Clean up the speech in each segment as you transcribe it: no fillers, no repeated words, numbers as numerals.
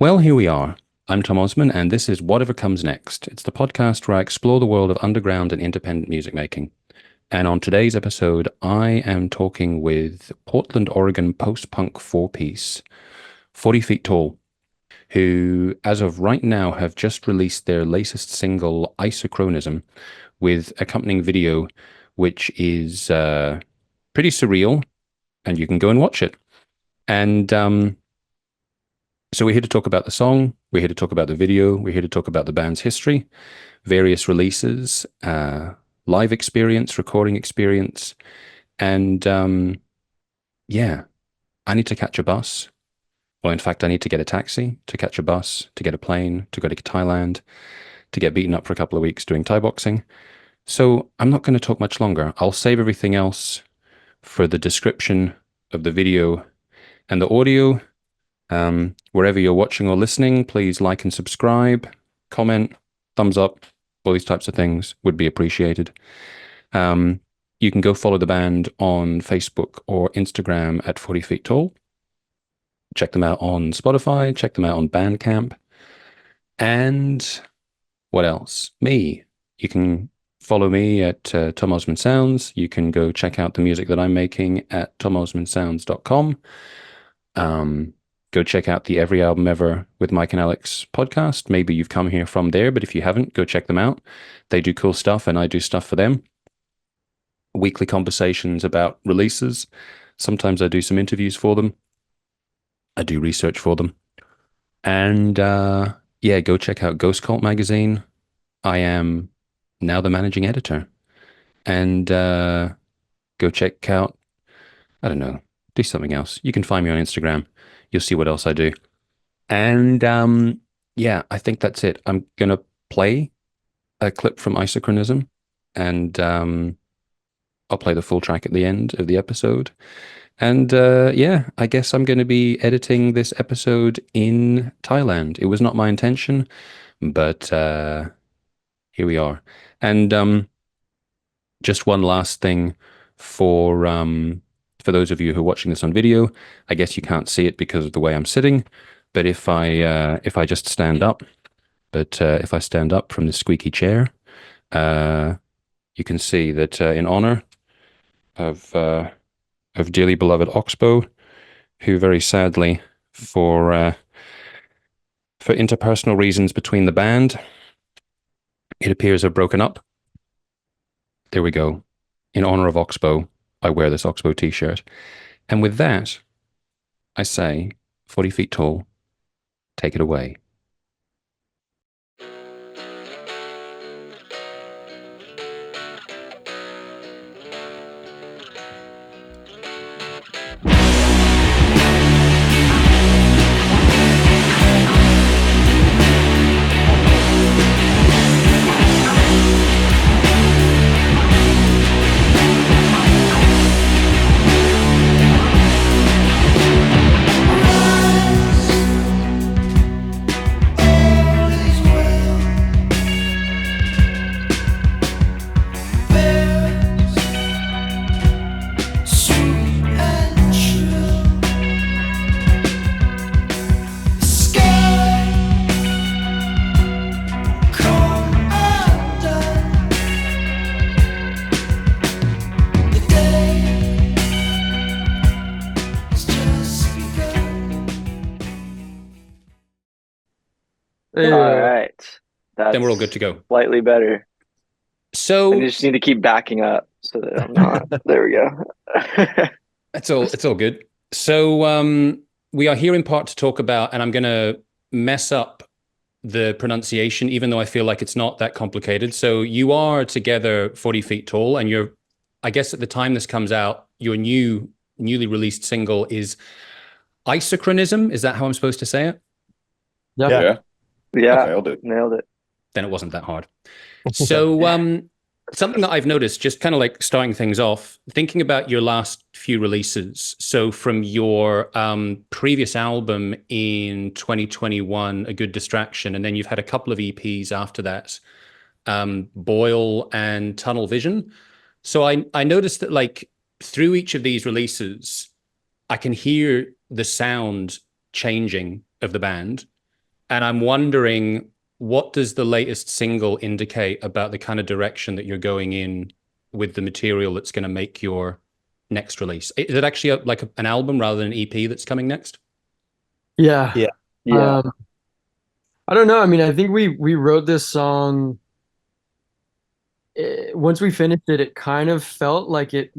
Well, here we are. I'm Tom Osman, and this is Whatever Comes Next. It's the podcast where I explore the world of underground and independent music making. And on today's episode, I am talking with Portland, Oregon post-punk four-piece, 40 Feet Tall, who, as of right now, have just released their latest single, Isochronism, with accompanying video, which is pretty surreal, and you can go and watch it. And so we're here to talk about the song, we're here to talk about the video, we're here to talk about the band's history, various releases, live experience, recording experience, and yeah, I need to catch a bus. Well, in fact, I need to get a taxi, to catch a bus, to get a plane, to go to Thailand, to get beaten up for a couple of weeks doing Thai boxing. So I'm not going to talk much longer. I'll save everything else for the description of the video and the audio. Wherever you're watching or listening, please like and subscribe, comment, thumbs up, all these types of things would be appreciated. You can go follow the band on Facebook or Instagram at 40 Feet Tall. Check them out on Spotify, check them out on Bandcamp. And what else? Me. You can follow me at Tom Osman Sounds. You can go check out the music that I'm making at tomosmansounds.com. Go check out the Every Album Ever with Mike and Alex podcast. Maybe you've come here from there, but if you haven't, go check them out. They do cool stuff and I do stuff for them. Weekly conversations about releases. Sometimes I do some interviews for them. I do research for them. And yeah, go check out Ghost Cult magazine. I am now the managing editor. And go check out, I don't know, do something else. You can find me on Instagram. You'll see what else I do. And yeah, I think that's it. I'm going to play a clip from Isochronism, and I'll play the full track at the end of the episode. And yeah, I guess I'm going to be editing this episode in Thailand. It was not my intention, but here we are. And just one last thing for those of you who are watching this on video. I guess you can't see it because of the way I'm sitting, but if I just stand up, if I stand up from the squeaky chair, you can see that in honor of dearly beloved Oxbow, who very sadly for interpersonal reasons between the band, it appears have broken up. There we go. In honor of Oxbow, I wear this Oxbow t-shirt. And with that, I say, 40 Feet Tall, take it away. All right. Then we're all good to go. Slightly better. So I just need to keep backing up so that I'm not. There we go. it's all good. So we are here in part to talk about, and I'm going to mess up the pronunciation, even though I feel like it's not that complicated. So you are together 40 Feet Tall, and you're, I guess at the time this comes out, your newly released single is Isochronism. Is that how I'm supposed to say it? Yeah. Yeah. Nailed it. Then it wasn't that hard. So something that I've noticed, just kind of like starting things off, thinking about your last few releases. So from your previous album in 2021, A Good Distraction, and then you've had a couple of EPs after that, Boil and Tunnel Vision. So I noticed that like through each of these releases, I can hear the sound changing of the band. And I'm wondering, what does the latest single indicate about the kind of direction that you're going in with the material that's going to make your next release? Is it actually an album rather than an EP that's coming next? Yeah. Yeah. I don't know. I mean, I think we wrote this song. Once we finished it, it kind of felt like it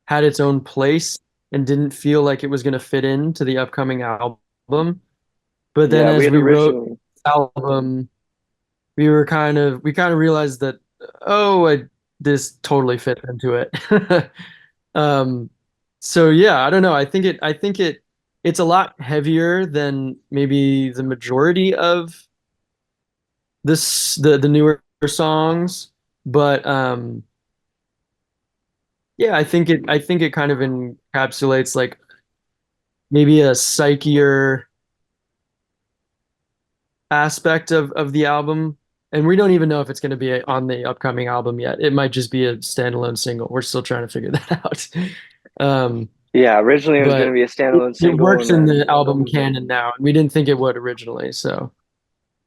had its own place and didn't feel like it was going to fit into the upcoming album. But then Yeah, we as had we wrote originally. the album, we kind of realized that, this totally fits into it. So yeah, I don't know. It's a lot heavier than maybe the majority of the newer songs, but yeah, I think it kind of encapsulates like maybe a psychier aspect of the album. And we don't even know if it's going to be on the upcoming album yet. It might just be a standalone single. We're still trying to figure that out. Yeah, originally it was going to But be a standalone it single, works and in then the album canon now. We didn't think it would originally, so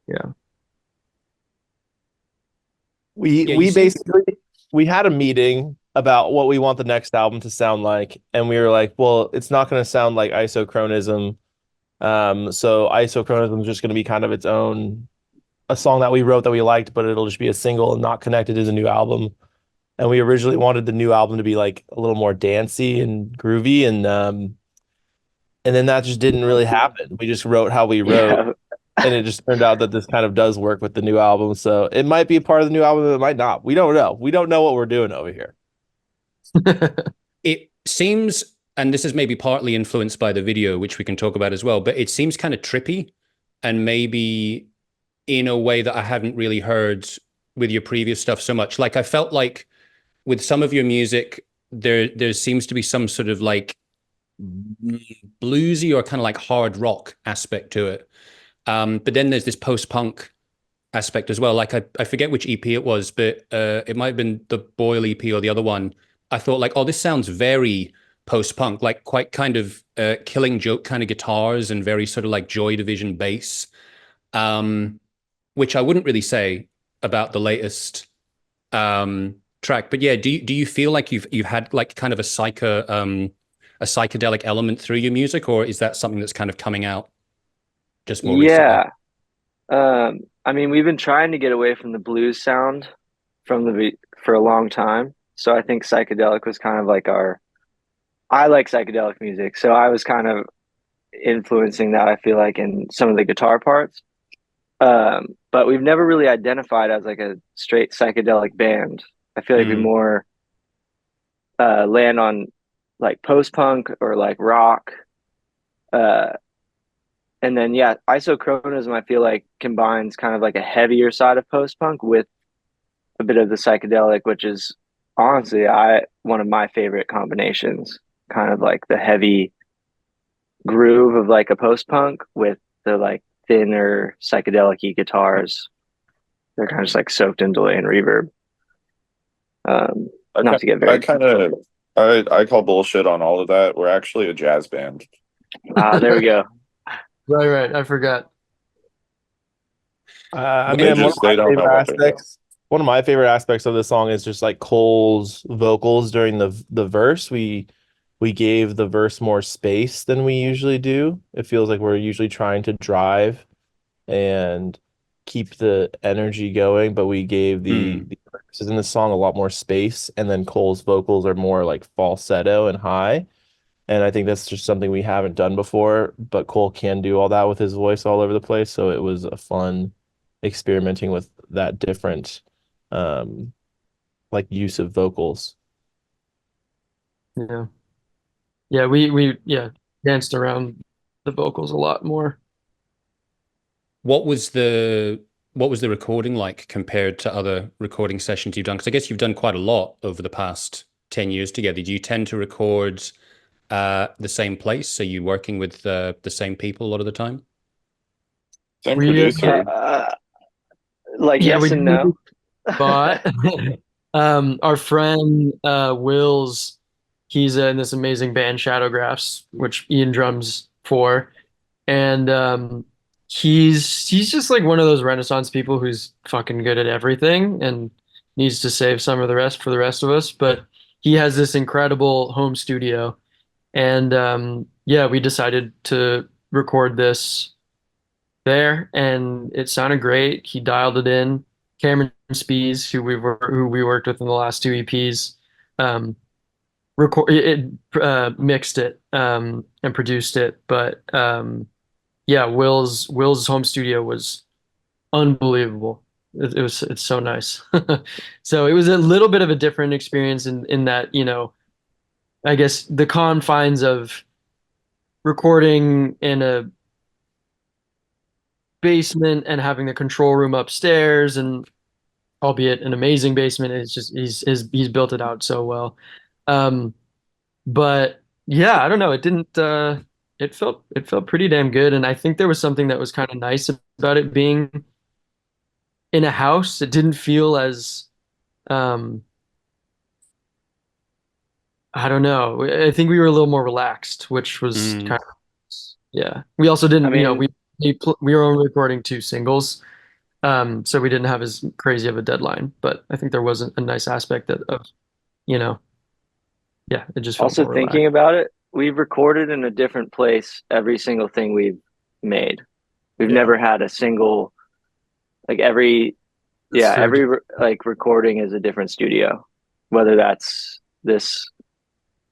yeah. We basically we had a meeting about what we want the next album to sound like, and we were like, well, it's not going to sound like Isochronism. So Isochronism is just going to be kind of its own, a song that we wrote that we liked, but it'll just be a single and not connected to the new album. And we originally wanted the new album to be like a little more dancey and groovy, and then that just didn't really happen. We just wrote how we wrote. yeah, And it just turned out that this kind of does work with the new album. So it might be a part of the new album, it might not. We don't know. We don't know what we're doing over here. It seems, and this is maybe partly influenced by the video, which we can talk about as well, but it seems kind of trippy and maybe in a way that I haven't really heard with your previous stuff so much. Like I felt like with some of your music, there seems to be some sort of like bluesy or kind of like hard rock aspect to it. But then there's this post-punk aspect as well. Like I forget which EP it was, but it might have been the Boyle EP or the other one. I thought like, oh, this sounds very post-punk, like quite kind of Killing Joke kind of guitars and very sort of like Joy Division bass, which I wouldn't really say about the latest track. But yeah, do you feel like you've had like kind of a psychedelic element through your music, or is that something that's kind of coming out just more recently? yeah. I mean, we've been trying to get away from the blues sound for a long time. So I think psychedelic was kind of like I like psychedelic music, so I was kind of influencing that, I feel like, in some of the guitar parts. But we've never really identified as like a straight psychedelic band. I feel like we more land on like post-punk or like rock. And then yeah, Isochronism I feel like combines kind of like a heavier side of post-punk with a bit of the psychedelic, which is honestly one of my favorite combinations. Kind of like the heavy groove of like a post-punk with the like thinner psychedelic-y guitars. They're kind of just like soaked in delay and reverb. Not to get very. I call bullshit on all of that. We're actually a jazz band. There we go. Right. I forgot. I mean, one of my favorite aspects of the song is just like Cole's vocals during the verse. We gave the verse more space than we usually do. It feels like we're usually trying to drive and keep the energy going, but we gave the verses in the song a lot more space, and then Cole's vocals are more like falsetto and high. And I think that's just something we haven't done before, but Cole can do all that with his voice all over the place. So it was a fun experimenting with that different like use of vocals. Yeah. Yeah, we danced around the vocals a lot more. What was the recording like compared to other recording sessions you've done? Because I guess you've done quite a lot over the past 10 years together. Do you tend to record the same place? Are you working with the same people a lot of the time? Same producer. Like yes and no. But our friend Will's, he's in this amazing band Shadowgraphs, which Ian drums for, and he's just like one of those Renaissance people who's fucking good at everything and needs to save some of the rest for the rest of us. But he has this incredible home studio, and yeah, we decided to record this there, and it sounded great. He dialed it in. Cameron Spees, who we worked with in the last two EPs, um, mixed it and produced it. But yeah, Will's home studio was unbelievable. It's so nice. So it was a little bit of a different experience in that, I guess the confines of recording in a basement and having the control room upstairs, and albeit an amazing basement, it's just he's built it out so well. Um, but yeah, I don't know. It didn't it felt pretty damn good, and I think there was something that was kind of nice about it being in a house. It didn't feel as um I don't know. I think we were a little more relaxed, which was kind of yeah. We also didn't, I mean, we were only recording two singles, so we didn't have as crazy of a deadline. But I think there was a nice aspect of you know, yeah, it just felt also more relaxed. thinking about it, we've recorded in a different place every single thing we've made. We've Yeah. never had a single, like every like recording is a different studio, whether that's this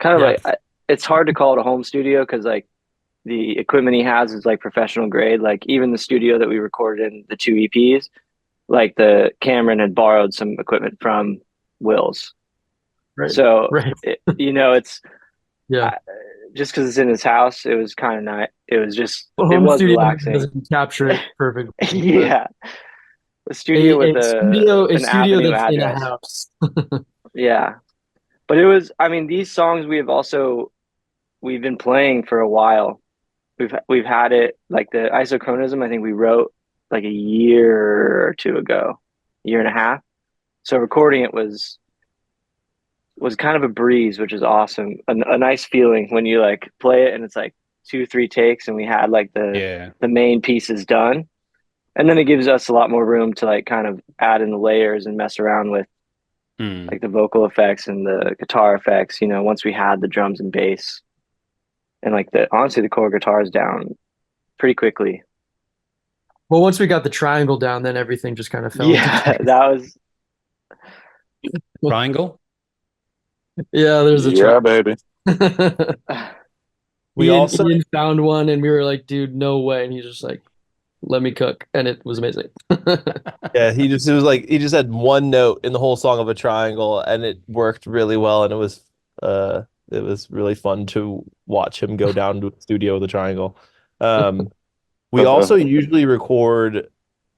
kind of Yeah. like, it's hard to call it a home studio because like the equipment he has is like professional grade. Like even the studio that we recorded in the two EPs, like the Cameron had borrowed some equipment from Will's. Right. So, Right. it's Yeah. just because it's in his house, it was kind of nice. It was just, The it home was studio relaxing. doesn't capture it perfectly. But Yeah. A studio with a an studio avenue that's in a address. house. Yeah. But it was, I mean, these songs we've been playing for a while. We've had it like the Isochronism, I think we wrote like a year or two ago, year and a half. So recording it was kind of a breeze, which is awesome. A nice feeling when you like play it and it's like 2, 3 takes and we had like Yeah. the main pieces done. And then it gives us a lot more room to like kind of add in the layers and mess around with like the vocal effects and the guitar effects, once we had the drums and bass and like honestly the core guitars down pretty quickly. Well, once we got the triangle down, then everything just kind of fell into Yeah, place. that was Triangle? Yeah, there's a Yeah, triangle. baby. Ian found one, and we were like, dude, no way. And he's just like, let me cook. And it was amazing. Yeah, he just had one note in the whole song of a triangle, and it worked really well, and it was really fun to watch him go down to the studio with a triangle. We also usually record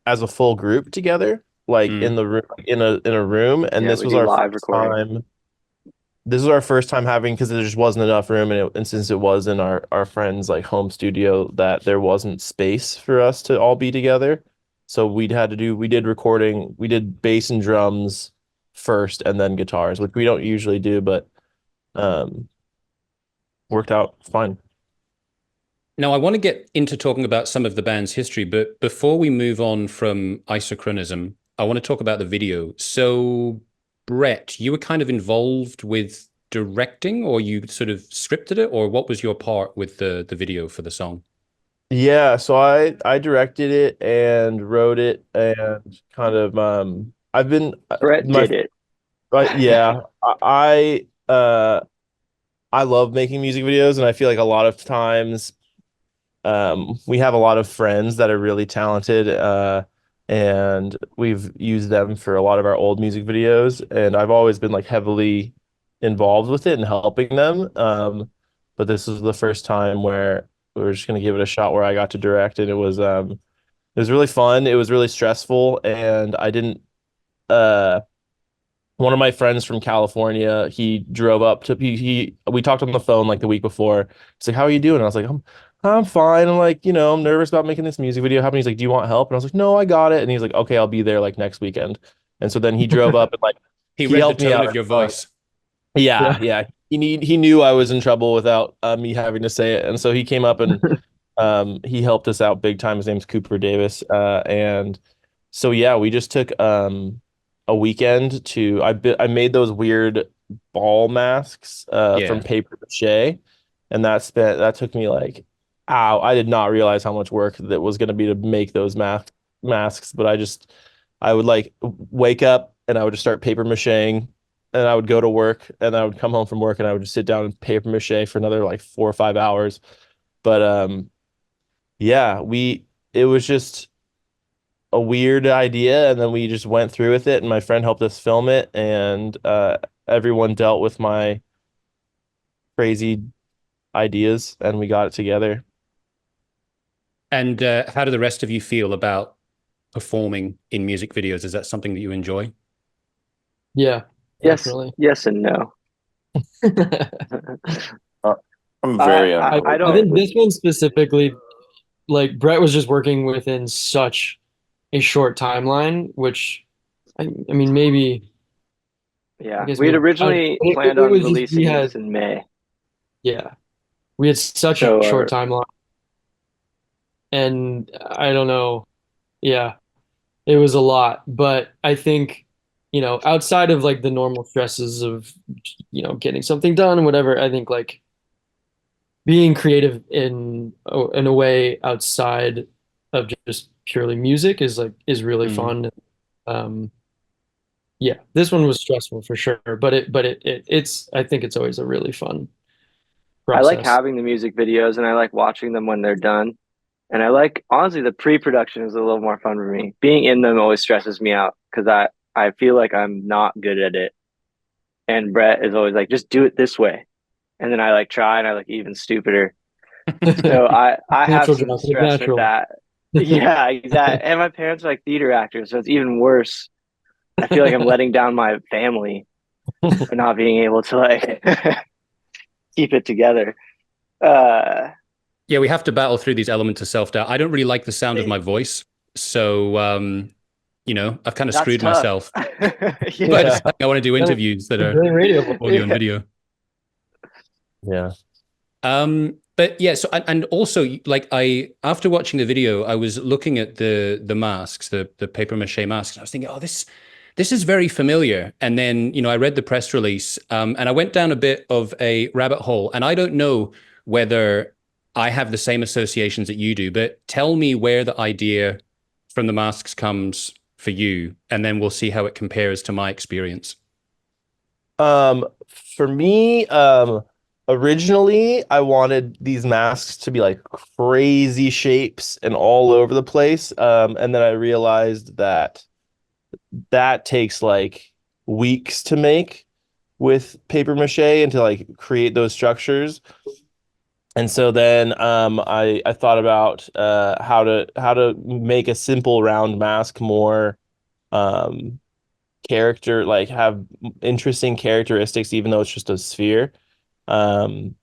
as a full group together, like in the room, in a room, and Yeah, this we was do our live first recording. time. This is our first time having, because there just wasn't enough room, and since it was in our friend's like home studio, that there wasn't space for us to all be together. So we did bass and drums first and then guitars, which we don't usually do, but um worked out fine. Now, I want to get into talking about some of the band's history, but before we move on from Isochronism, I want to talk about the video. So, Brett, you were kind of involved with directing, or you sort of scripted it, or what was your part with the video for the song? Yeah, so I directed it and wrote it, and kind of I've been Brett my did it. yeah, I love making music videos, and I feel like a lot of times we have a lot of friends that are really talented, and we've used them for a lot of our old music videos, and I've always been like heavily involved with it and helping them. But this is the first time where we were just gonna give it a shot where I got to direct, and it was really fun. It was really stressful, and I didn't one of my friends from California, he drove up to we talked on the phone like the week before. He's like, "How are you doing?" And I was like, I'm fine. I'm like, I'm nervous about making this music video happen. He's like, "Do you want help?" And I was like, "No, I got it." And he's like, "Okay, I'll be there like next weekend." And so then he drove up and like He he read the helped me tone out. of your voice. Yeah. He knew I was in trouble without me having to say it. And so he came up and He helped us out big time. His name's Cooper Davis. And so yeah, we just took a weekend to I made those weird ball masks from Yeah. paper mache, and that took me like, ow, I did not realize how much work that was going to be to make those masks, but I would like wake up and I would just start paper macheing, and I would go to work, and I would come home from work, and I would just sit down and paper mache for another like 4 or 5 hours. But yeah, it was just a weird idea, and then we just went through with it, and my friend helped us film it, and everyone dealt with my crazy ideas, and we got it together. And how do the rest of you feel about performing in music videos? Is that something that you enjoy? Yeah, Yes, definitely. yes, and no. I'm very I I think don't. this one specifically, like Brett was just working within such a short timeline, which I mean maybe I Yeah, guess we had maybe originally planned it on was just we releasing had this in May. yeah we had such a So short timeline, and I don't know, yeah, it was a lot, but I think outside of like the normal stresses of getting something done and whatever, I think like being creative in a way outside of just purely music is really Mm. fun. Um, yeah, this one was stressful for sure, but it's I think it's always a really fun I like process. having the music videos and I like watching them when they're done. And I like, honestly, the pre-production is a little more fun for me. Being in them always stresses me out because I feel like I'm not good at it. And Brett is always like, just do it this way. And then I like try and I like even stupider. So I have Natural, some Josh, it's stress with natural. that. Yeah, exactly. And my parents are like theater actors, so it's even worse. I feel like I'm letting down my family for not being able to like keep it together. Uh, Yeah, we have to battle through these elements of self-doubt. I don't really like the sound of my voice. So, I've kind of that's screwed tough. myself. But Yeah. I want to do That's interviews that a are great radio. audio and video. Yeah. But yeah, so and also like after watching the video, I was looking at the masks, the paper mache masks, and I was thinking, oh, this is very familiar. And then, I read the press release, and I went down a bit of a rabbit hole, and I don't know whether I have the same associations that you do, but tell me where the idea from the masks comes for you, and then we'll see how it compares to my experience. For me, originally I wanted these masks to be like crazy shapes and all over the place. And then I realized that takes like weeks to make with paper mache and to like create those structures. And so then I thought about how to make a simple round mask more um character, like have interesting characteristics even though it's just a sphere. Um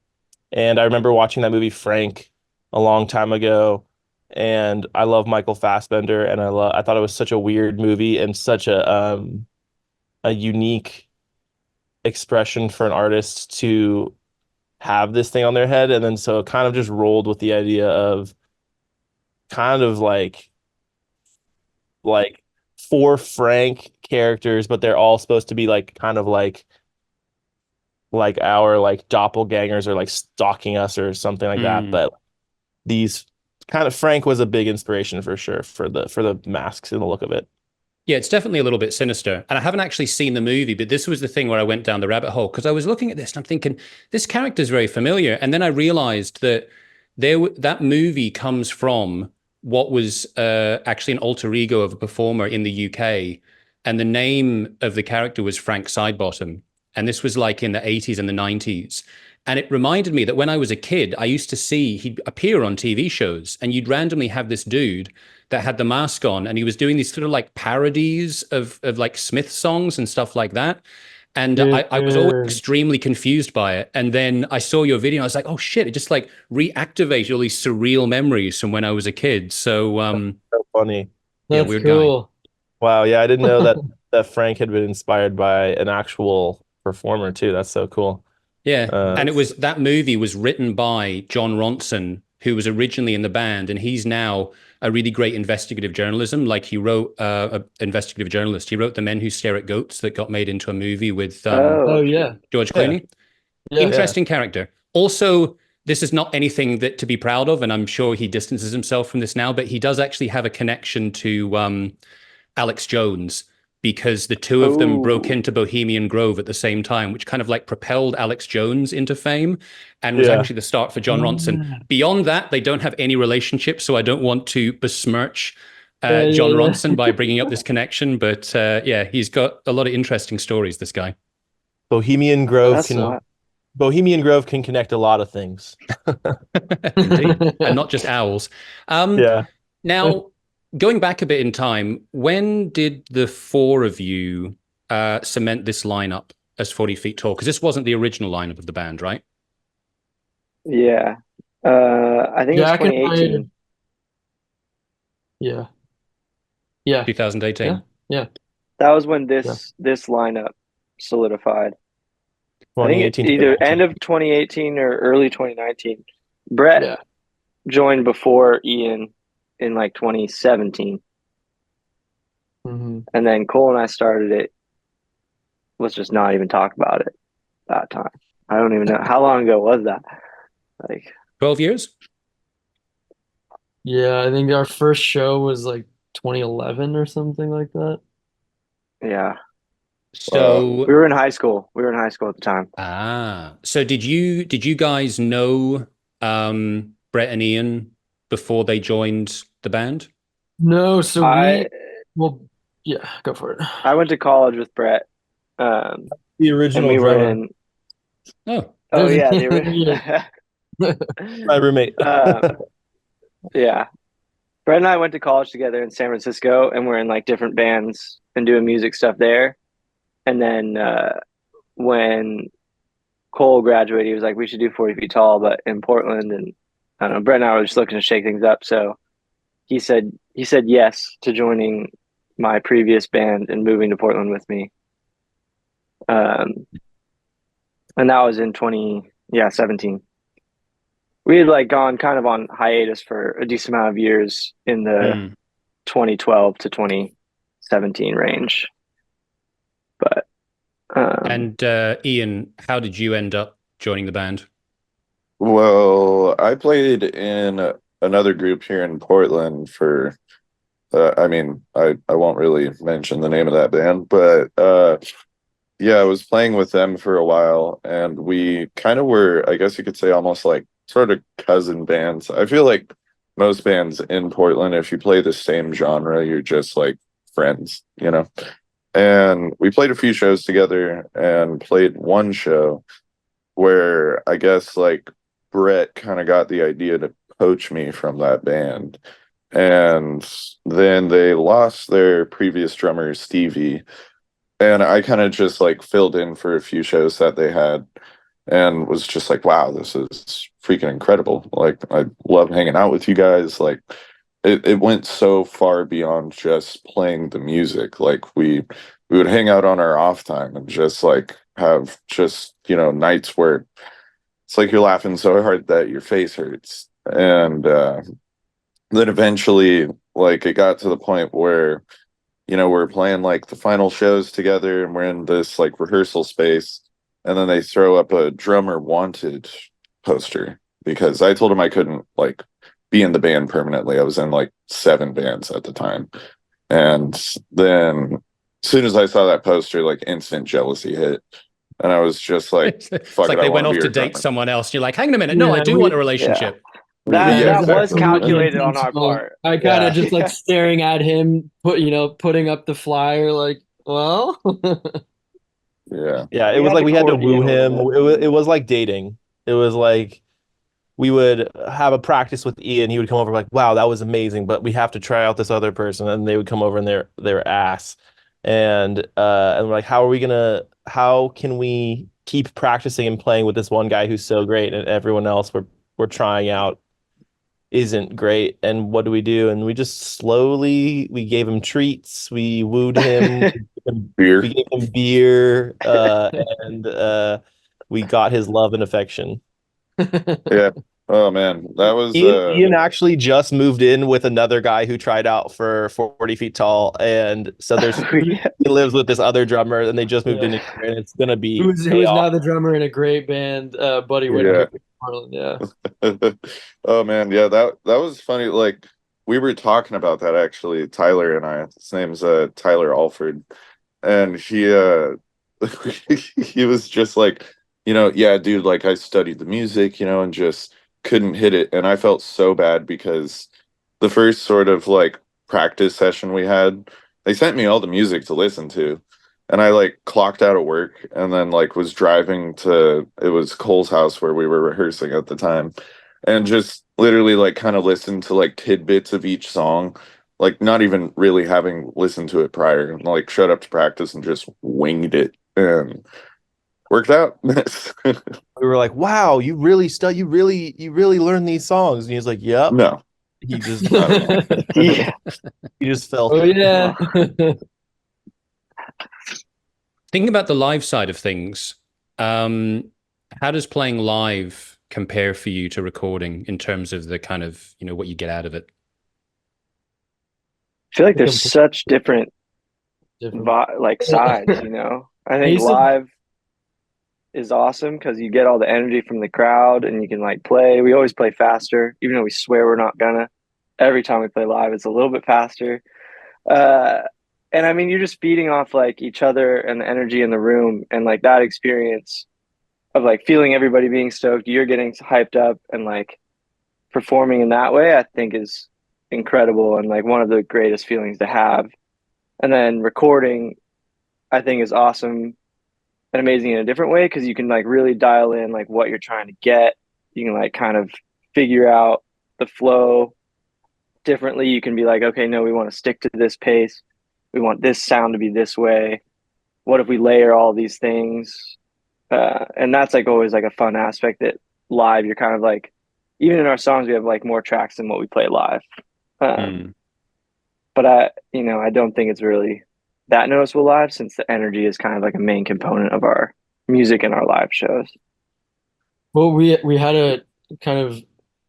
and I remember watching that movie Frank a long time ago, and I love Michael Fassbender, and I thought it was such a weird movie and such a unique expression for an artist to have this thing on their head. And then so it kind of just rolled with the idea of kind of like four Frank characters, but they're all supposed to be like kind of like our like doppelgangers or like stalking us or something like that. Mm. But these kind of Frank was a big inspiration for sure for the masks and the look of it. Yeah, it's definitely a little bit sinister. And I haven't actually seen the movie, but this was the thing where I went down the rabbit hole because I was looking at this and I'm thinking, this character is very familiar. And then I realized that that movie comes from what was actually an alter ego of a performer in the UK. And the name of the character was Frank Sidebottom. And this was like in the 80s and the 90s. And it reminded me that when I was a kid, I used to see he'd appear on TV shows and you'd randomly have this dude that had the mask on and he was doing these sort of like parodies of like Smith songs and stuff like that. And I was always extremely confused by it. And then I saw your video and I was like, oh shit, it just like reactivated all these surreal memories from when I was a kid. So So funny. yeah, That's weird cool. Wow, yeah, I didn't know that Frank had been inspired by an actual performer too. That's so cool. Yeah. And it was that movie was written by John Ronson, who was originally in the band, and he's now a really great investigative journalism. Like he wrote a investigative journalist. He wrote The Men Who Stare at Goats that got made into a movie with Oh yeah. George Clooney. Yeah. Interesting character. Also, this is not anything that to be proud of, and I'm sure he distances himself from this now, but he does actually have a connection to Alex Jones, because the two of them broke into Bohemian Grove at the same time, which kind of like propelled Alex Jones into fame and was actually the start for John Ronson. Beyond that, they don't have any relationship, so I don't want to besmirch John Ronson by bringing up this connection, but yeah, he's got a lot of interesting stories, this guy. Bohemian Grove can connect a lot of things. Indeed, and not just owls. Now, going back a bit in time, when did the four of you cement this lineup as 40 Feet Tall? Because this wasn't the original lineup of the band, right? Yeah. I think it's 2018. Yeah. 2018. Yeah. That was when this lineup solidified. 2018. Either end of 2018 or early 2019. Brett joined before Ian in like 2017. Mm-hmm. And then Cole and I started it. Let's just not even talk about it that time. I don't even know. How long ago was that? Like 12 years? Yeah, I think our first show was like 2011 or something like that. Yeah. So we were in high school. We were in high school at the time. So did you guys know Brett and Ian before they joined the band? No, so go for it. I went to college with Brett. The original and we drummer. were in. Oh yeah, the original. My roommate. Yeah. Brett and I went to college together in San Francisco, and we're in like different bands and doing music stuff there. And then when Cole graduated, he was like, we should do 40 Feet Tall, but in Portland. And I don't know, Brett and I were just looking to shake things up. So he said yes to joining my previous band and moving to Portland with me. And that was in 2017. We had like gone kind of on hiatus for a decent amount of years in the 2012 to 2017 range. But and Ian, how did you end up joining the band? Well, I played in another group here in Portland for I won't really mention the name of that band, but yeah, I was playing with them for a while, and we kind of were, I guess you could say, almost like sort of cousin bands. I feel like most bands in Portland, if you play the same genre, you're just like friends, you know? And we played a few shows together and played one show where I guess like Brett kind of got the idea to poach me from that band. And then they lost their previous drummer, Stevie. And I kind of just like filled in for a few shows that they had and was just like, wow, this is freaking incredible. Like, I love hanging out with you guys. Like, it went so far beyond just playing the music. Like, we would hang out on our off time and just like have just, nights where it's like you're laughing so hard that your face hurts. And then eventually, like, it got to the point where we're playing like the final shows together and we're in this like rehearsal space, and then they throw up a drummer wanted poster because I told him I couldn't like be in the band permanently. I was in like 7 bands at the time. And then as soon as I saw that poster, like instant jealousy hit. And I was just like, fuck it's like it, they went off to date someone else. You're like, hang on a minute. No, I do want a relationship. That exactly. was calculated on our part. I kind of just like staring at him, putting up the flyer, like, well. Yeah. It was like we had to woo him. It was like dating. It was like we would have a practice with Ian. He would come over like, wow, that was amazing, but we have to try out this other person, and they would come over and their ass. And we're like, how can we keep practicing and playing with this one guy who's so great, and everyone else we're trying out isn't great? And what do we do? And we just slowly, we gave him treats, we wooed him, we gave him beer, and we got his love and affection. Yeah, Oh man, that was Ian actually just moved in with another guy who tried out for 40 Feet Tall, and so he lives with this other drummer, and they just moved in together, and it's gonna be who is now the drummer in a great band, Buddy Whitaker. Yeah. Oh man, yeah, that was funny. Like we were talking about that actually, Tyler and I. His name's Tyler Alford, and he was just like, yeah, dude, like I studied the music, and just couldn't hit it. And I felt so bad because the first sort of like practice session we had, they sent me all the music to listen to. And I like clocked out of work and then like was driving to, it was Cole's house where we were rehearsing at the time, and just literally like kind of listened to like tidbits of each song, like not even really having listened to it prior, and like shut up to practice and just winged it and worked out. We were like, wow, you really learned these songs. And he was like, yep. No. He just Yeah. he just felt Oh yeah. Thinking about the live side of things, how does playing live compare for you to recording in terms of the kind of, what you get out of it? I feel like there's such different like sides, I think live is awesome because you get all the energy from the crowd and you can like play. We always play faster, even though we swear we're not gonna. Every time we play live, it's a little bit faster. And I mean, you're just feeding off like each other and the energy in the room, and like that experience of like feeling everybody being stoked, you're getting hyped up and like performing in that way, I think is incredible and like one of the greatest feelings to have. And then recording, I think, is awesome and amazing in a different way because you can like really dial in like what you're trying to get. You can like kind of figure out the flow differently. You can be like, okay, no, we want to stick to this pace. We want this sound to be this way. What if we layer all these things? And that's like always like a fun aspect that live, you're kind of like, even in our songs, we have like more tracks than what we play live. But I don't think it's really that noticeable live since the energy is kind of like a main component of our music and our live shows. Well, we had a kind of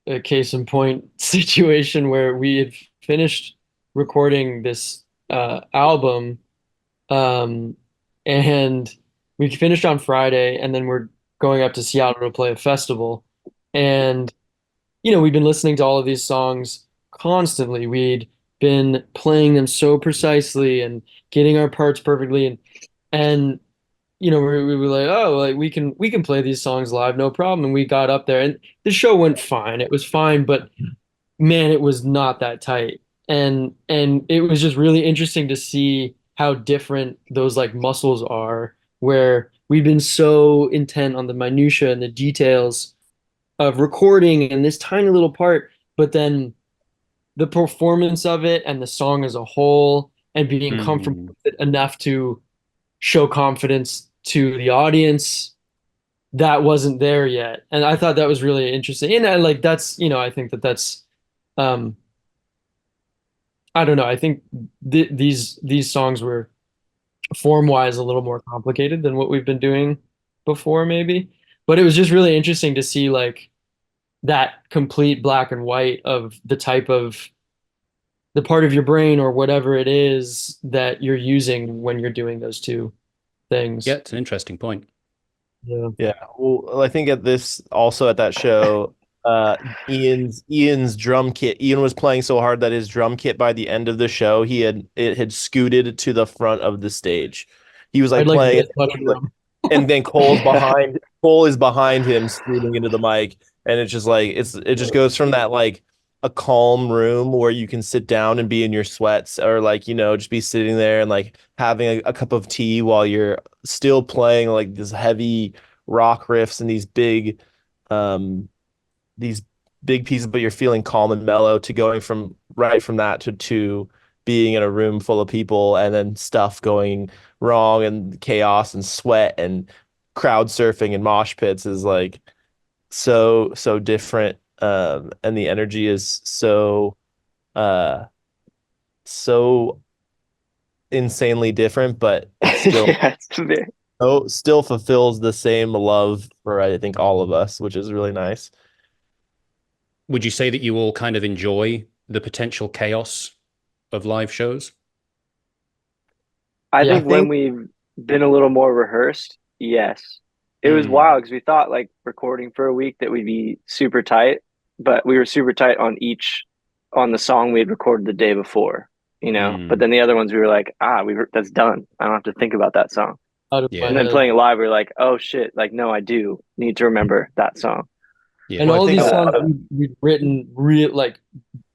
a case in point situation where we had finished recording this album, and we finished on Friday, and then we're going up to Seattle to play a festival. And we've been listening to all of these songs constantly. We'd been playing them so precisely and getting our parts perfectly, and we were like, oh, like we can play these songs live, no problem. And we got up there, and the show went fine. It was fine, but man, it was not that tight. And it was just really interesting to see how different those like muscles are, where we've been so intent on the minutia and the details of recording and this tiny little part, but then the performance of it and the song as a whole and being comfortable with it enough to show confidence to the audience, that wasn't there yet. And I thought that was really interesting. And I like that's, I think that's I don't know. I think these songs were form wise a little more complicated than what we've been doing before, maybe. But it was just really interesting to see like that complete black and white of the type of the part of your brain or whatever it is that you're using when you're doing those two things. Yeah, it's an interesting point. Yeah. Well, I think at that show, Ian's drum kit. Ian was playing so hard that his drum kit by the end of the show, it had scooted to the front of the stage. He was like playing, and then Cole is behind him, screaming into the mic, and it's just like it just goes from that like a calm room where you can sit down and be in your sweats, or like just be sitting there and like having a cup of tea while you're still playing like this heavy rock riffs and these big pieces, but you're feeling calm and mellow, to going from that to being in a room full of people and then stuff going wrong and chaos and sweat and crowd surfing and mosh pits is like so different. And the energy is so insanely different, but it still fulfills the same love for, I think, all of us, which is really nice. would you say that you all kind of enjoy the potential chaos of live shows? I Yeah, I think when think we've been a little more rehearsed, yes. It was Mm, wild because we thought like recording for a week that we'd be super tight, but we were super tight on the song we had recorded the day before, you know. But mm, then the other ones we were like, that's done. I don't have to think about that song. out of my And yeah, then head. playing it live, we were like, oh shit, like no, I do need to remember that song. yeah. And Well, I all think these a Uh, songs lot of we'd written like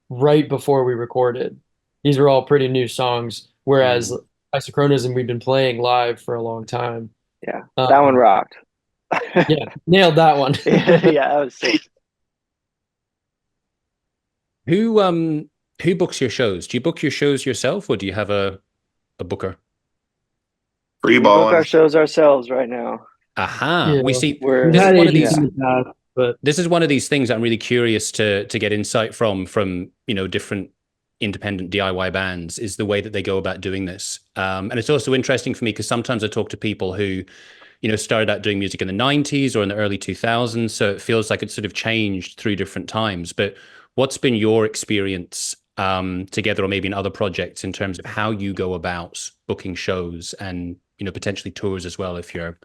right before we recorded. These were all pretty new songs, whereas Mm. Isochronism we've been playing live for a long time. yeah, that one Um, rocked. yeah, nailed that one. Yeah, that was sick. Who um who books your shows? Do you book your shows yourself, or do you have a booker? Free We book our balling. shows ourselves right now. Aha. Yeah, We see we've this We're is had one of agents these yeah, in the past, but this is one of these things I'm really curious to get insight from, different independent DIY bands, is the way that they go about doing this. And it's also interesting for me because sometimes I talk to people who, started out doing music in the 90s or in the early 2000s. So it feels like it's sort of changed through different times. But what's been your experience together, or maybe in other projects, in terms of how you go about booking shows and, potentially tours as well, if you're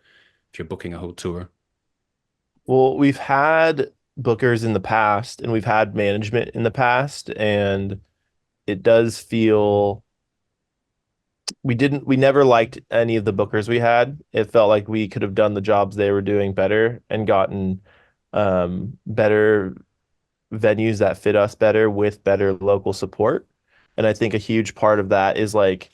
booking a whole tour? well, we've had bookers in the past and we've had management in the past, and it does feel we never liked any of the bookers we had. It felt like we could have done the jobs they were doing better and gotten better venues that fit us better with better local support. And I think a huge part of that is like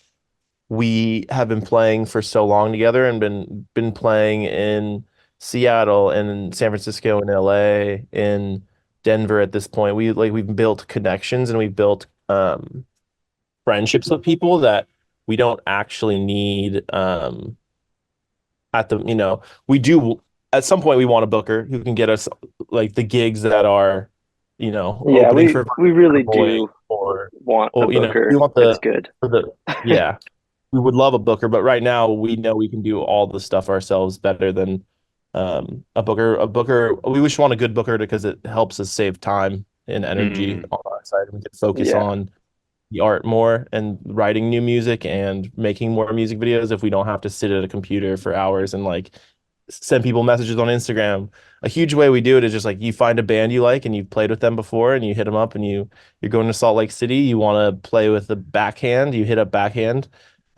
we have been playing for so long together and been playing in Seattle and in San Francisco and LA, in Denver at this point. We've built connections and we've built friendships with people that we don't actually need at the we do at some point we want a booker who can get us like the gigs that are yeah. opening We for we really Boy do or want a we booker want that's the good. for the yeah, we would love a booker, but right now we know we can do all the stuff ourselves better than a booker. A booker, we just want a good booker because it helps us save time and energy Mm, on our side, and we can focus Yeah, on the art more and writing new music and making more music videos if we don't have to sit at a computer for hours and like send people messages on Instagram. A huge way we do it is just like you find a band you like and you've played with them before and you hit them up and you're going to Salt Lake City, you want to play with the backhand, you hit up backhand.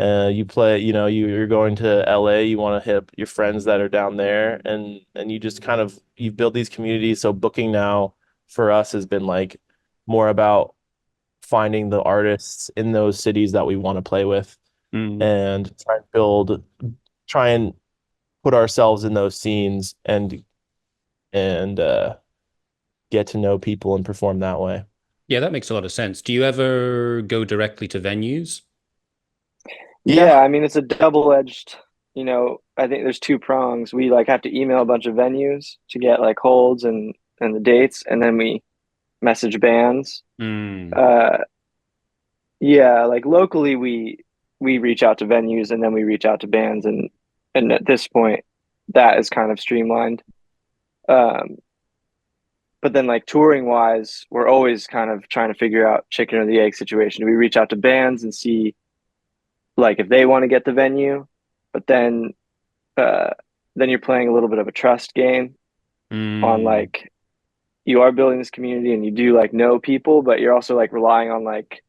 You play, you're going to LA, you want to hit up your friends that are down there, and you just kind of you build these communities. So booking now for us has been like more about finding the artists in those cities that we want to play with mm. and try and put ourselves in those scenes and get to know people and perform that way. Yeah, that makes a lot of sense. Do you ever go directly to venues? yeah. Yeah. I mean, it's a double-edged. I think there's two prongs. We like have to email a bunch of venues to get like holds and the dates, and then we message bands. Mm. Uh, yeah, like locally we reach out to venues and then we reach out to bands, and at this point that is kind of streamlined. Um, but then like touring wise, we're always kind of trying to figure out chicken or the egg situation. Do we reach out to bands and see like if they want to get the venue, but uh, then you're playing a little bit of a trust game on Mm. like you are building this community and you do like know people, but you're also like relying on like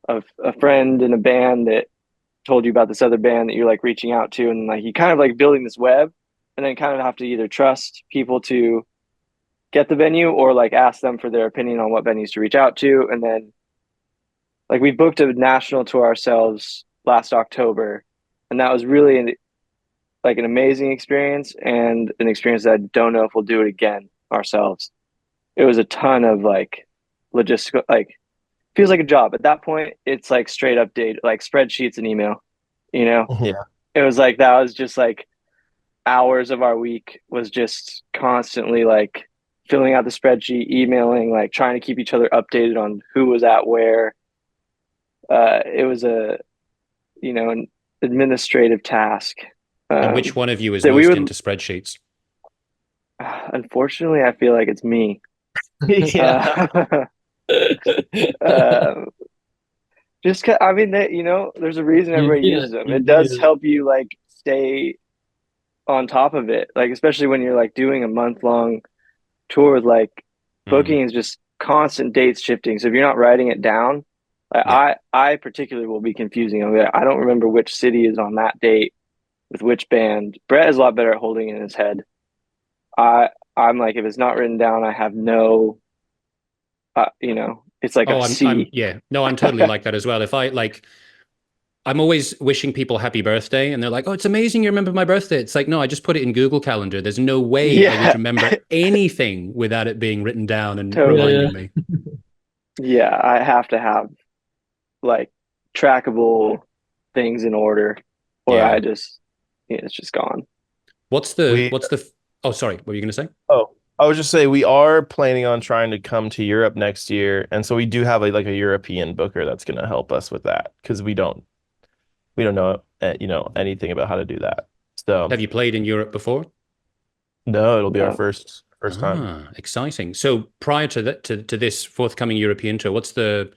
a friend in a band that told you about this other band that you're like reaching out to, and like you kind of like building this web, and then kind of have to either trust people to get the venue or like ask them for their opinion on what venues to reach out to. And then like we booked a national tour ourselves last October, and that was really like an amazing experience and an experience that I don't know if we'll do it again ourselves. It was a ton of like logistical, like feels like a job at that point. It's like straight up data, like spreadsheets and email, you know. Yeah. It was like that was just like hours of our week was just constantly like filling out the spreadsheet, emailing, like trying to keep each other updated on who was at where. It was an administrative task. And which one of you is That we most would into spreadsheets? unfortunately I feel like it's me. Yeah. Uh, I mean, there's a reason You everybody need uses it. them. You It need does it. help you like stay on top of it, like especially when you're like doing a month-long tour with like Mm, booking is just constant dates shifting. So if you're not writing it down, like yeah. I particularly will be confusing. I don't remember which city is on that date with which band. Brett is a lot better at holding it in his head. I'm like, if it's not written down, I have no, it's like Oh, a I'm C. yeah. No, I'm totally like that as well. If I like, I'm always wishing people happy birthday, and they're like, "Oh, it's amazing you remember my birthday." It's like, no, I just put it in Google Calendar. There's no way I would Yeah, remember anything without it being written down and totally. Yeah, reminding me. Yeah, I have to have like trackable things in order, or Yeah. it's just gone. We What's the? Oh, sorry. What were you going to say? Oh, I would just say we are planning on trying to come to Europe next year, and so we do have like a European booker that's going to help us with that because we don't know anything about how to do that. So Have you played in Europe before? no, it'll be our No. first time. Ah, exciting. So prior to that, to this forthcoming European tour, what's the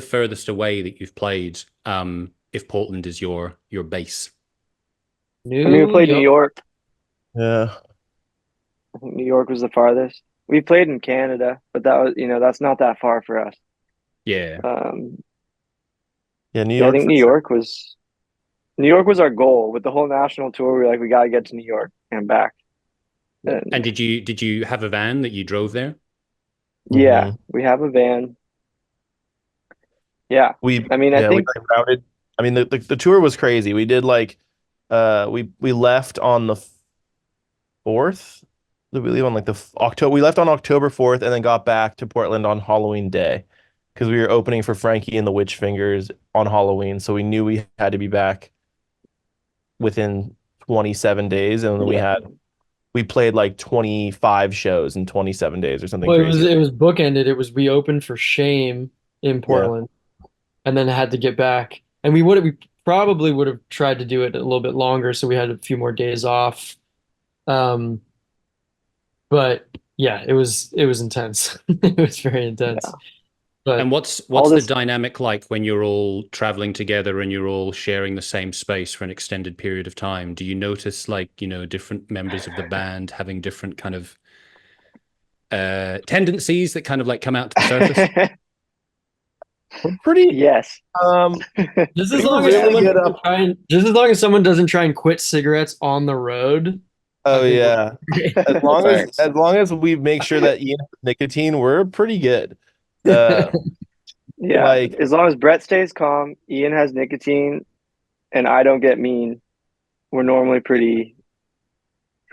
furthest away that you've played? If Portland is your base. I mean, we New played New York. York. Yeah, I think New York was the farthest. We played in Canada, but that was, that's not that far for us. Yeah. Um, yeah, New yeah, I York think for sure. New York was our goal with the whole national tour. We were like, we got to get to New York and back. And And did you have a van that you drove there? yeah, hmm we have a van. Yeah. We I mean, I yeah we think, like routed. I mean the tour was crazy. We did like we left on the fourth. Did we leave on like the October? We left on October 4th and then got back to Portland on Halloween Day because we were opening for Frankie and the Witch Fingers on Halloween, so we knew we had to be back within 27 days, and then yeah, we played like 25 shows in 27 days or something Well, crazy. it was bookended. It was we opened for Shame in Yeah. Portland, and then had to get back. And we probably would have tried to do it a little bit longer, so we had a few more days off. Um, but yeah, it was intense. It was very intense. yeah. But And what's All what's the this, dynamic like when you're all traveling together and you're all sharing the same space for an extended period of time? Do you notice like, different members of the band having different kind of tendencies that kind of like come out to the surface? We're pretty yes. um just as we were long as really someone good doesn't up. try and just as long as someone doesn't try and quit cigarettes on the road, I Oh think we're yeah. great. Thanks. As long as we make sure that Ian has nicotine, we're pretty good. Uh Yeah. like As long as Brett stays calm, Ian has nicotine, and I don't get mean, we're normally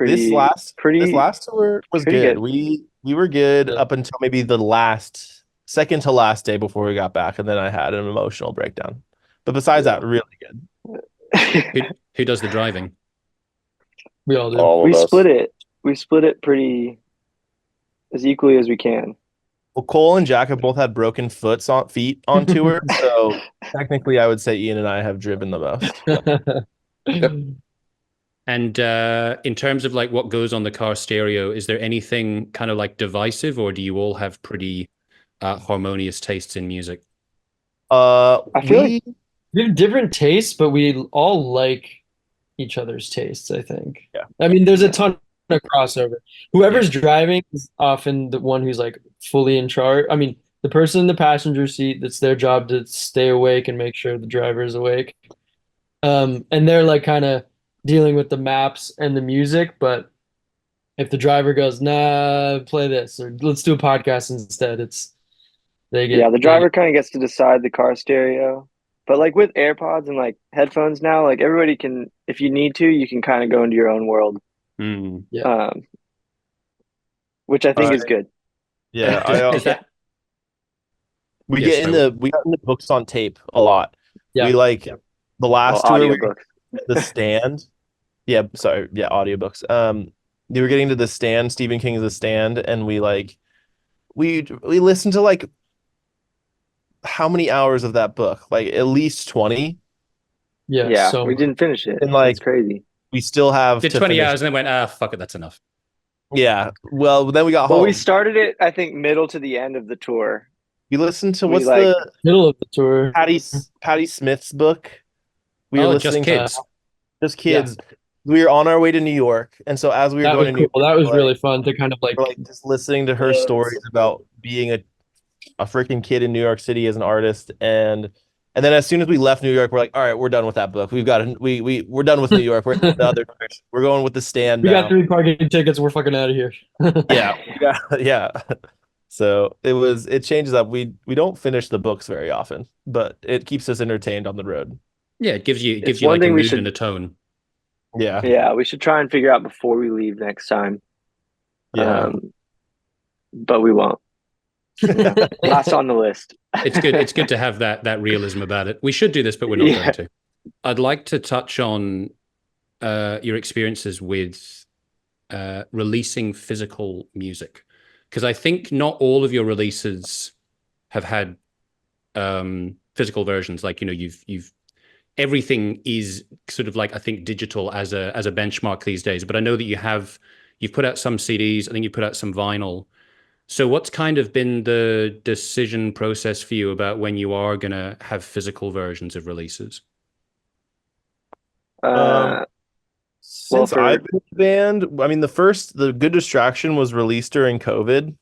this pretty, last this pretty, last tour was pretty good. good. We were good Yeah. up until maybe the last second to last day before we got back, and then I had an emotional breakdown. But besides that, really good. Who does the driving? We all do. All we of split us. it. We split it pretty as equally as we can. Well, Cole and Jack have both had broken feet on tour, so technically I would say Ian and I have driven the most. Yep. And in terms of like what goes on the car stereo, is there anything kind of like divisive, or do you all have pretty harmonious tastes in music? I feel like We We have different tastes, but we all like each other's tastes, I think. yeah. I mean, there's a yeah, ton of crossover. Yeah. Whoever's driving is often the one who's like fully in charge. I mean, the person in the passenger seat, that's their job to stay awake and make sure the driver is awake. And they're like kind of dealing with the maps and the music, but if the driver goes, nah, play this, or let's do a podcast instead, the they driver kind of gets to decide the car stereo. But like with AirPods and like headphones now, like everybody can, if you need to, you can kind of go into your own world, Mm. yeah. um, which I think Uh, is good. yeah, Does Yeah. that? Yes, sorry. we got into books on tape a lot. Yeah. We like the Well, last tour we audiobooks. the stand. Yeah, sorry. Yeah, audiobooks. They were getting to the stand, Stephen King's The Stand, and we listened to like how many hours of that book? Like at least 20. Yeah, Yeah, so we much. didn't finish it. And That's like crazy. we still have Did to 20 finish. hours and then went, fuck it, that's enough. Yeah. Well, then we got Well, home. we started it, I think, middle to the end of the tour. We listened to We, what's like- the Middle of the tour. Patty Smith's book. We were Just listening Kids. to Just Kids. We were on our way to New York, and so as we were That was going to New cool. York, That was we're really fun to kind of like we're just listening to her stories about being a freaking kid in New York City as an artist, and then as soon as we left New York, we're like, all right, we're done with that book. We've got we're done with New York. We're in the other direction. We're going with The Stand we now. got 3 parking tickets. We're fucking out of here. Yeah. So it changes up. We don't finish the books very often, but it keeps us entertained on the road. Yeah, it gives you It's one like a thing we mood should- and a tone. Yeah. Yeah, we should try and figure out before we leave next time. Yeah. But we won't. Last on the list. It's good. It's good to have that realism about it. We should do this, but we're not going to. I'd like to touch on your experiences with releasing physical music, because I think not all of your releases have had physical versions. Like, you've everything is sort of like, I think, digital as a benchmark these days. But I know that you've put out some CDs. I think you put out some vinyl. So what's kind of been the decision process for you about when you are going to have physical versions of releases? Since I've been in the band, I mean, the Good Distraction was released during COVID,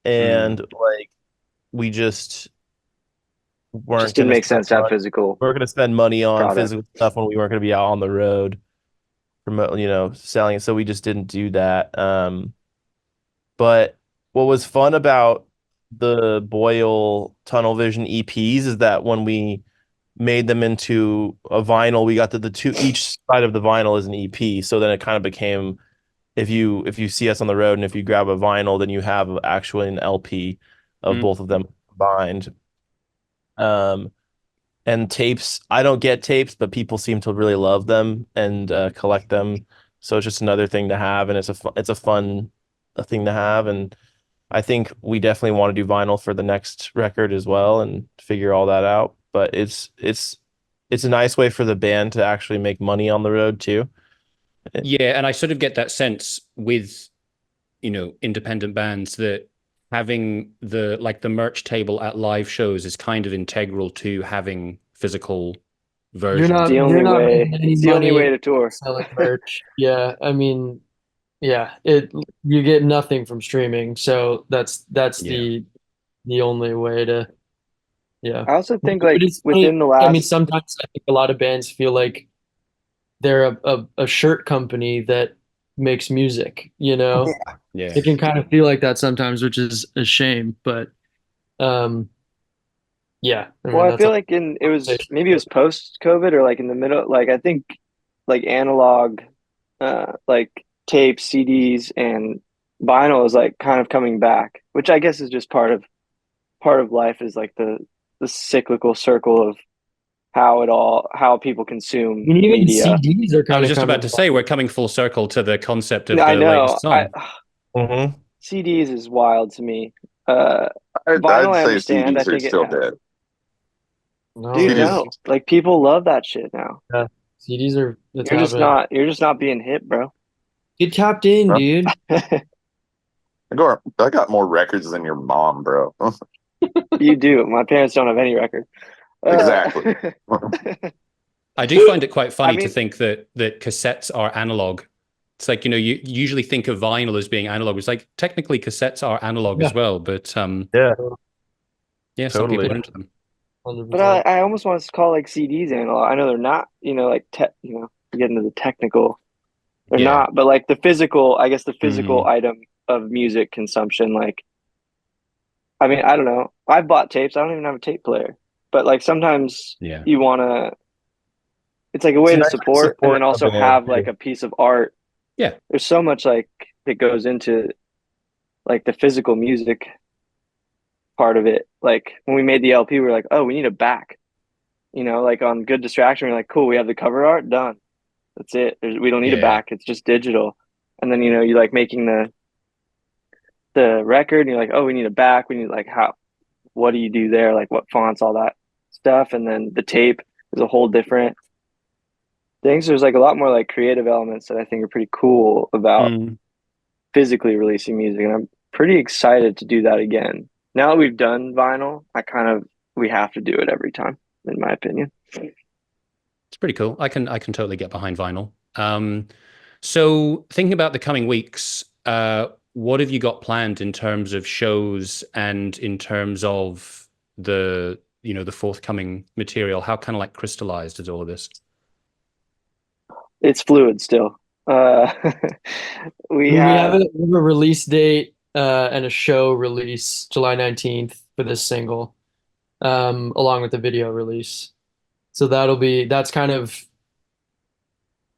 and like we just weren't didn't gonna make sense to have physical. We weren't gonna spend money on product. physical stuff when we weren't gonna be out on the road, selling it. So we just didn't do that. But what was fun about the Boyle Tunnel Vision EPs is that when we made them into a vinyl, we got each side of the vinyl is an EP. So then it kind of became, if you see us on the road and if you grab a vinyl, then you have actually an LP of both of them combined. And tapes, I don't get tapes, but people seem to really love them and collect them. So it's just another thing to have, and it's a fun thing to have. And I think we definitely want to do vinyl for the next record as well and figure all that out. But it's a nice way for the band to actually make money on the road too. Yeah, and I sort of get that sense with, independent bands that having the merch table at live shows is kind of integral to having physical versions. It's the only way to tour. Selling merch. Yeah, I mean, yeah, you get nothing from streaming, so that's the only way to. Yeah, I also think within the last. I mean, sometimes I think a lot of bands feel like they're a shirt company that makes music. Yeah. It can kind of feel like that sometimes, which is a shame. But, yeah. I feel like it was post COVID or like in the middle. Like I think like analog, like tapes, CDs, and vinyl is like kind of coming back, which I guess is just part of life, is like the cyclical circle of how people consume media. CDs are kind I was just about to say, we're coming full circle to the concept of I the know. latest song. CDs is wild to me. Vinyl, I'd I say understand. CDs I think are still dead. Dude, no. Like people love that shit now. Yeah. CDs are. You're just not being hip, bro. Get tapped in, dude. I got more records than your mom, bro. You do. My parents don't have any record. Exactly. I do find it quite funny to think that cassettes are analog. It's like, you usually think of vinyl as being analog. It's like technically cassettes are analog as well, but some people are into them. 100%. But I almost want to call like CDs analog. I know they're not, like you get into the technical. They're not, but like the physical, I guess the physical item of music consumption, like, I mean, I don't know. I've bought tapes. I don't even have a tape player, but like sometimes you want to, it's like a way to support and then also have like a piece of art. Yeah. There's so much like that goes into like the physical music part of it. Like when we made the LP, we were like, oh, we need a back, like on Good Distraction, we're like, cool, we have the cover art done. That's it. We don't need a back. It's just digital. And then, you like making the record and you're like, oh, we need a back. We need like what do you do there? Like what fonts, all that stuff. And then the tape is a whole different thing. So there's like a lot more like creative elements that I think are pretty cool about physically releasing music, and I'm pretty excited to do that again. Now that we've done vinyl, we have to do it every time, in my opinion. It's pretty cool. I can totally get behind vinyl. So thinking about the coming weeks, what have you got planned in terms of shows and in terms of the forthcoming material? How kind of like crystallized is all of this? It's fluid still. We have have a release date and a show release July 19th for this single, along with the video release. So that's kind of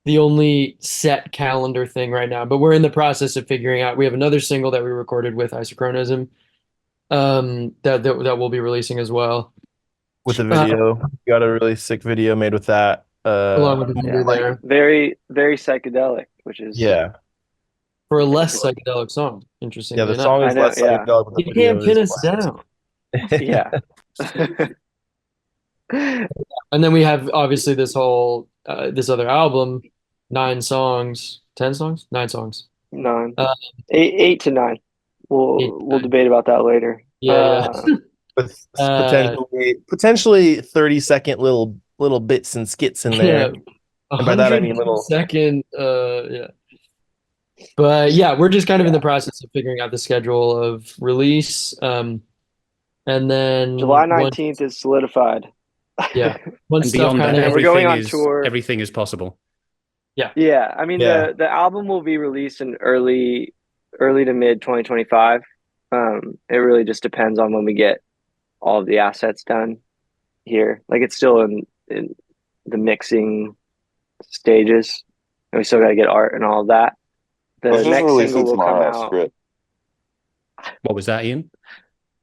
the only set calendar thing right now. But we're in the process of figuring out. We have another single that we recorded with Isochronism, that we'll be releasing as well. With the video, you got a really sick video made with that. Along with the video there. Very, very psychedelic, which is for a less psychedelic song. Interesting. Yeah, the song is less psychedelic. You can't pin us down. Yeah. And then we have obviously this whole this other album, 9 songs, 10 songs, 9 songs. 9, 8 to 9. We'll debate about that later. Yeah. With potentially 30-second little bits and skits in there. Yeah. And by that I mean little second. Yeah. But yeah, we're just kind of in the process of figuring out the schedule of release. And then July 19th is solidified. Yeah. And beyond that, we're going on tour. Everything is possible. Yeah. Yeah. I mean, the album will be released in early to mid 2025. It really just depends on when we get all of the assets done here. Like, it's still in the mixing stages, and we still got to get art and all of that. The next single will come out. What was that, Ian?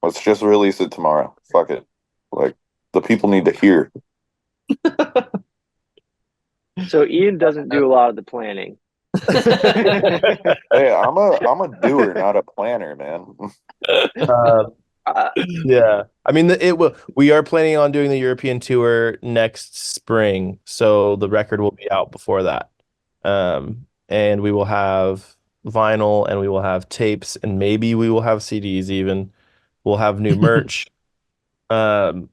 Let's just release it tomorrow. Fuck it. Like, the people need to hear. So Ian doesn't do a lot of the planning. Hey, I'm a doer, not a planner, man. Yeah, I mean, we are planning on doing the European tour next spring, so the record will be out before that. And we will have vinyl, and we will have tapes, and maybe we will have CDs even. We'll have new merch. The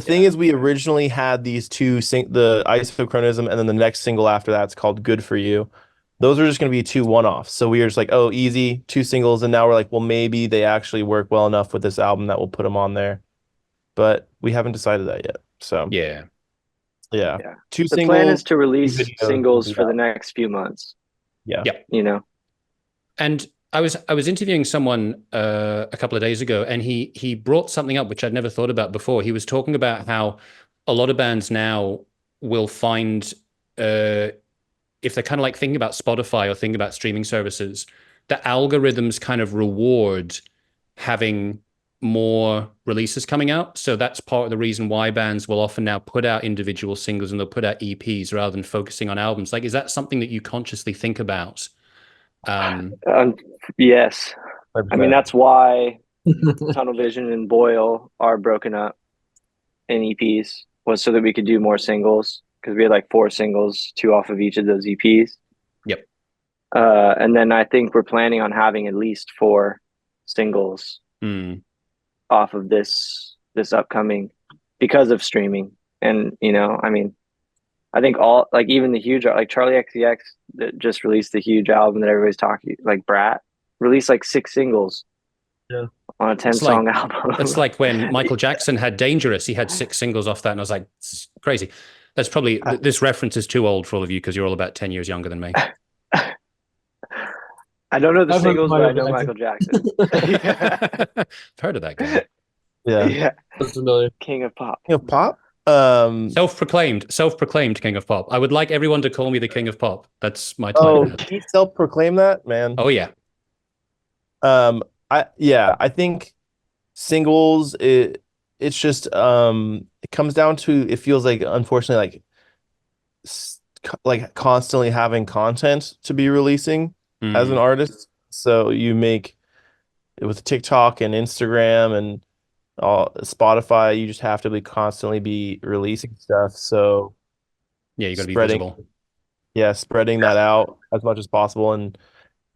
thing is, we originally had these two the Isochronism, and then the next single after that's called Good For You. Those are just going to be 2 one-offs. So we were just like, oh, easy, 2 singles. And now we're like, well, maybe they actually work well enough with this album that we'll put them on there. But we haven't decided that yet. So yeah. 2 the singles. Plan is to release singles for the next few months. Yeah. And I was interviewing someone a couple of days ago, and he brought something up which I'd never thought about before. He was talking about how a lot of bands now will find, if they're kind of like thinking about Spotify or thinking about streaming services, the algorithms kind of reward having more releases coming out. So that's part of the reason why bands will often now put out individual singles and they'll put out EPs rather than focusing on albums. Like, is that something that you consciously think about? Yes. I mean, that's why Tunnel Vision and Boyle are broken up in EPs, was so that we could do more singles, because we had like 4 singles, 2 off of each of those EPs. Yep. And then I think we're planning on having at least 4 singles off of this upcoming, because of streaming. And I mean, I think all, like, even the huge, like Charlie XCX that just released the huge album that everybody's talking, like Brat released like 6 singles on a 10-song album. It's like when Michael Jackson had Dangerous, he had 6 singles off that, and I was like, it's crazy. That's probably, this reference is too old for all of you because you're all about 10 years younger than me. I don't know the singles, but I know Michael Jackson. I've heard of that guy. Yeah. That's familiar. King of Pop. King of Pop? Self-proclaimed King of Pop. I would like everyone to call me the King of Pop. That's my title. Oh, he self-proclaimed that, man. Oh yeah. I think singles, it's just it comes down to, it feels like, unfortunately, like constantly having content to be releasing as an artist. So you make it with TikTok and Instagram and Spotify, you just have to constantly be releasing stuff. So yeah, you got to be visible. Yeah, spreading that out as much as possible. And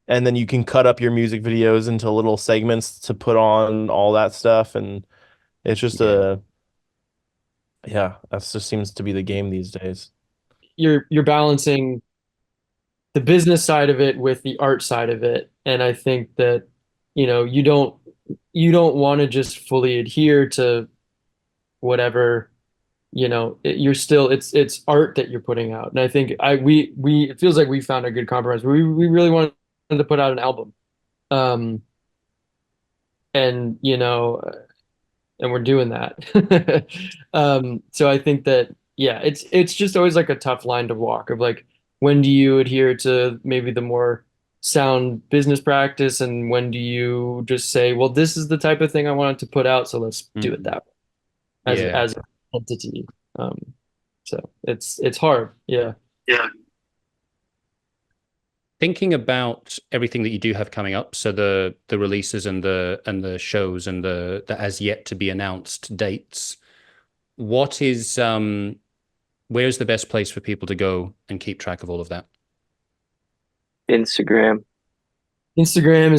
and then you can cut up your music videos into little segments to put on all that stuff, and it's just that just seems to be the game these days. You're balancing the business side of it with the art side of it, and I think that you don't want to just fully adhere to whatever you're still it's art that you're putting out, and I think we it feels like we found a good compromise. We really wanted to put out an album, and and we're doing that. So I think that it's just always like a tough line to walk of like, when do you adhere to maybe the more sound business practice, and when do you just say, well, this is the type of thing I wanted to put out, so let's do it that way as an entity. So it's hard. Yeah. Thinking about everything that you do have coming up, so the releases and the shows and the as yet to be announced dates, what is where's the best place for people to go and keep track of all of that? Instagram is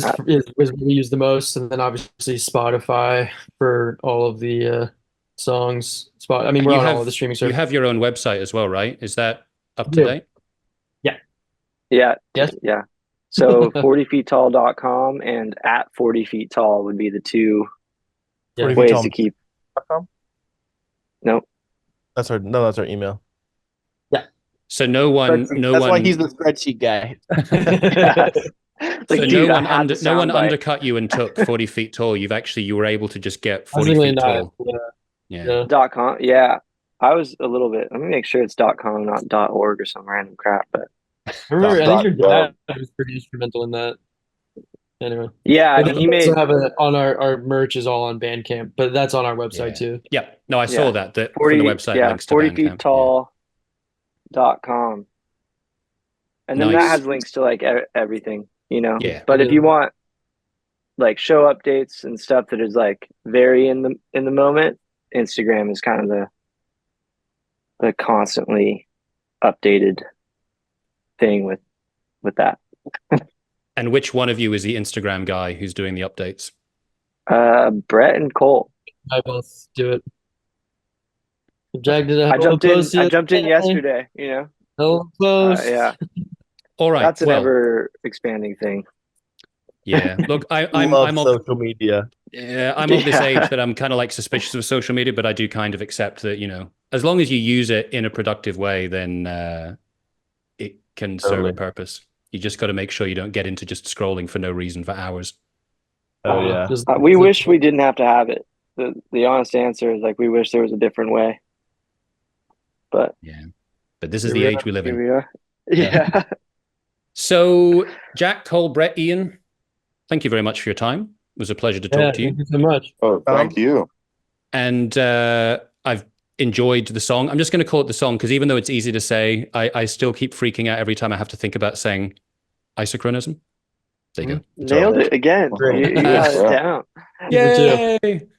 what we use the most, and then obviously Spotify for all of the songs. I mean, we're on all of the streaming services. You have your own website as well, right? Is that up to date? Yeah. Yes. Yeah. So 40feettall.com and at 40feettall would be the two ways to keep. No. That's our email. Yeah. So no one. That's why he's the spreadsheet guy. So no one undercut you and took 40 feet tall. You were able to just get 40 feet tall. Yeah. .com. Yeah. I was a little bit. Let me make sure it's .com, not .org or some random crap. But I think your dad was pretty instrumental in that. Anyway. Yeah, he made have it on our merch is all on Bandcamp, but that's on our website too. Yeah. No, I saw that 40, from the website links to 40feettall.com. And then that has links to like everything, Yeah. But if you want like show updates and stuff that is like very in the moment, Instagram is kind of the constantly updated thing with that. And which one of you is the Instagram guy who's doing the updates? Brett and Cole. I both do it. I jumped in yesterday, No post. Yeah. All right. That's an ever expanding thing. Yeah. Look, I'm social media. Yeah, I'm of this age that I'm kind of like suspicious of social media, but I do kind of accept that, as long as you use it in a productive way, then it can serve a purpose. You just got to make sure you don't get into just scrolling for no reason for hours. Oh yeah. We wish we didn't have to have it. The honest answer is like we wish there was a different way. But this is the age we live in. Here we are. Yeah. So Jack, Cole, Brett, Ian, thank you very much for your time. It was a pleasure to talk to you. Thank you so much. Oh, thank you. And I've enjoyed the song. I'm just going to call it the song because even though it's easy to say, I still keep freaking out every time I have to think about saying Isochronism. There you go. Nailed it again. You got it down. Yay!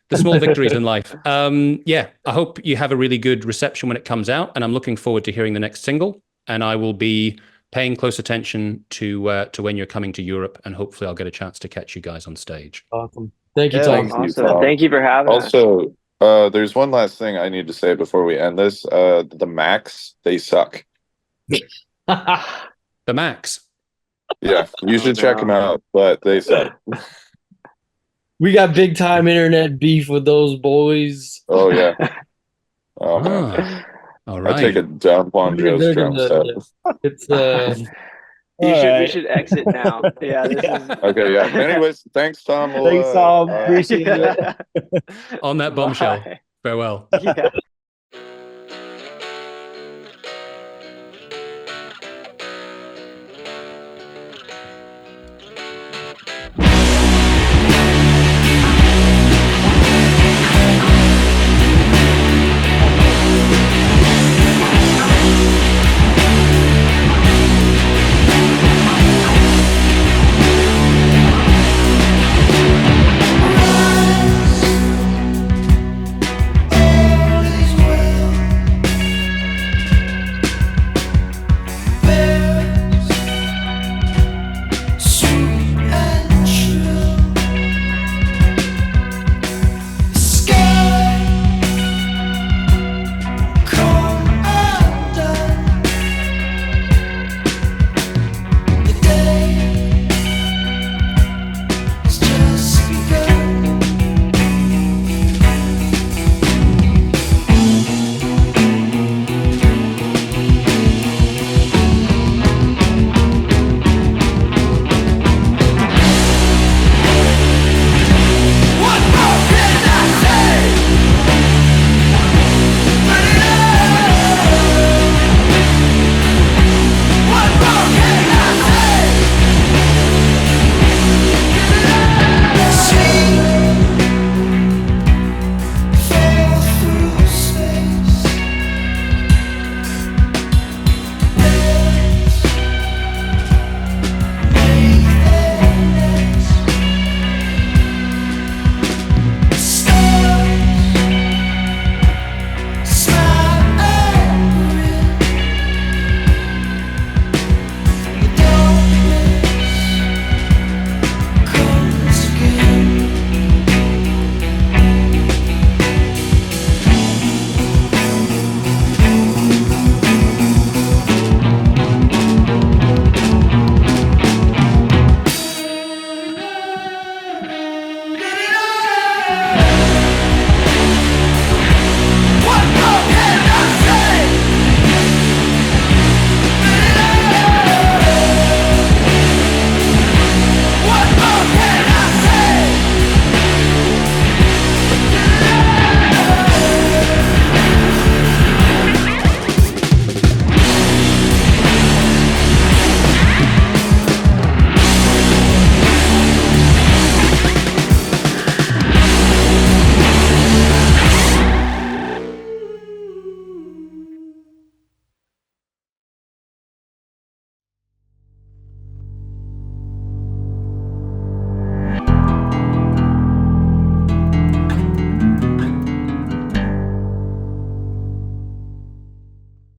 The small victories in life. I hope you have a really good reception when it comes out, and I'm looking forward to hearing the next single. And I will be paying close attention to when you're coming to Europe, and hopefully I'll get a chance to catch you guys on stage. Awesome. Thank you, Tom. Awesome. Thank you for having us. Also, there's one last thing I need to say before we end this. The Macs, they suck. The Macs. Yeah, you should check them out, but they suck. We got big time internet beef with those boys. Oh yeah. Oh man. All right. I take a dump on Joe's drum set. It's we should exit now. Yeah. Okay. Yeah. Anyways, thanks, Tom. Thanks, Tom. Appreciate it. On that bombshell. Farewell. Yeah.